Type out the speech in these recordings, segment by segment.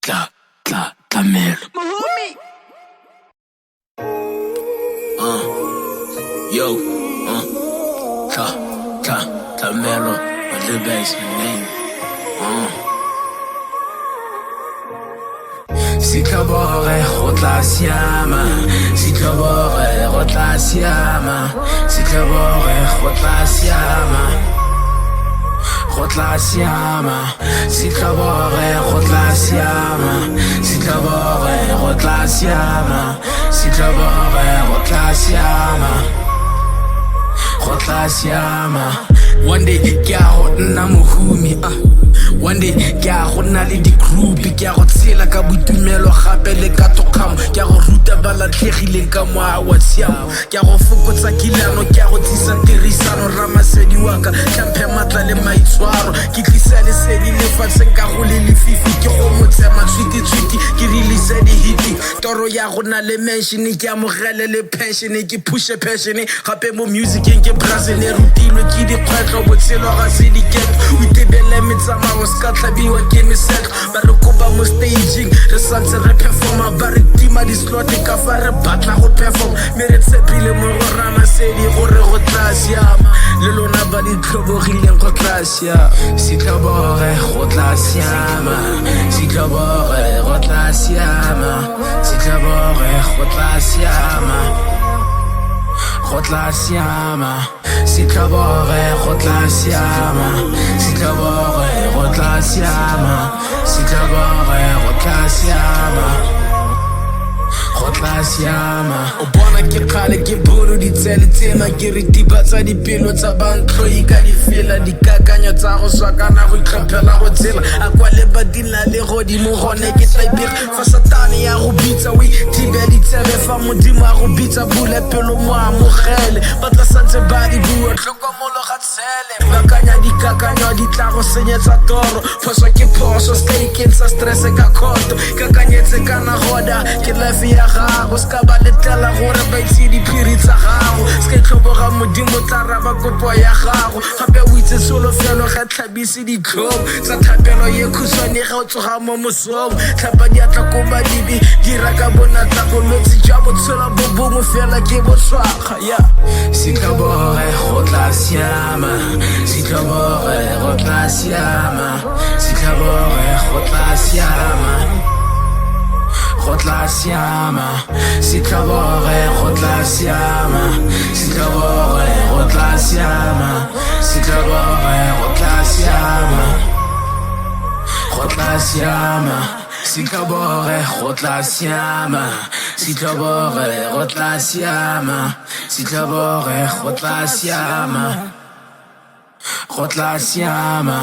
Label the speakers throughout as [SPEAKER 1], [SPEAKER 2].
[SPEAKER 1] Tlamelo. Yo, Tlamelo, my little bass name. Si tlhobore go tla siama, si tlhobore go tla siama, si tlhobore go tla siama, go tla siama, si tlhobore go tla siama, si tlhobore go tla siama, si tlhobore go tla siama, go tla siama. One day ke a go nna mohumi one day ke a go nna le di-group ke a go tshela ka boitumelo gape le ka tokgamo ke a go ruta ba latlhegileng ka moa wa tshiamo ke a go fokotsa kilano ke a go tlisa tirisano ramasedi wa ka tlhamphe matla le maitshwaro ke tlisa lesedi lefatsheng ka go le lefifi ke go motsema tshwiti ke release di-hiti toro ya go na le mention ke amogele le pension ke pushe passion gape mo musiceng ke brasene rutilwe ke dikgwetlo botshelo ga se diketo o itebele metsamao ska tlhabiwa ke mesetlo ba re kopa mo staging re santse re performa ba re tima di-slot ka fa re batla go perform mme re tshepile mo go ramasedi gore go tla siama le lona ba ditlhobogileng go tla siama si tlhobore go tla siama si tlhobore go tla siama si tlhobore go tla siama go tla siama si tlhobore go tla siama si tlhobore go tla siama si tlhobore go tla siama go tla siama o bona ke kgale ke bolo ditsele tsena ke re tibatsa dipelo tsa bantloi ka difela dikakanyo tsa go swakana go itlhophela go tshela a kwa le badila le godimo gone ke tlaipega fa satane ya go bitsa we thibe ditsebe fa modimo a go bitsa bule pelo mo amogele ba tla santse ba di bua tlhokomolo ga tshele bakanya dikakanyo di tla go senyetsa toro phoso ke phoso steak sa stress ka khoto kakanyetse kana goda ke life ya gago ska ba letela gore ba itse diphiri tsa gago ska tlhoboga modimo tla raba kopo ya gago gape o itse solofelo ga tlhabise ditlhobo tsa thapelo ye khuswane ga o tsoga mo mosong tlhapa diatla ko badidi dira ka bonatla bolwetse jwa botshelo bo bongwe fela ke botswaga ya si tlhobore go tla siama si tlhobore go tla siama si tlhobore go tla siama go tla siama si tlhobore go tla siama si tlhobore go tla siama si tlhobore go tla siama go tla siama si tlhobore go tla siama si tlhobore go tla siama si tlhobore go tla siama go tla siama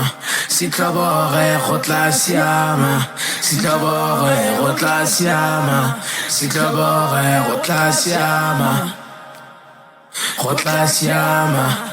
[SPEAKER 1] si tlhobore go tla siama si tlhobore go tla siama si tlhobore go tla siama go tla siama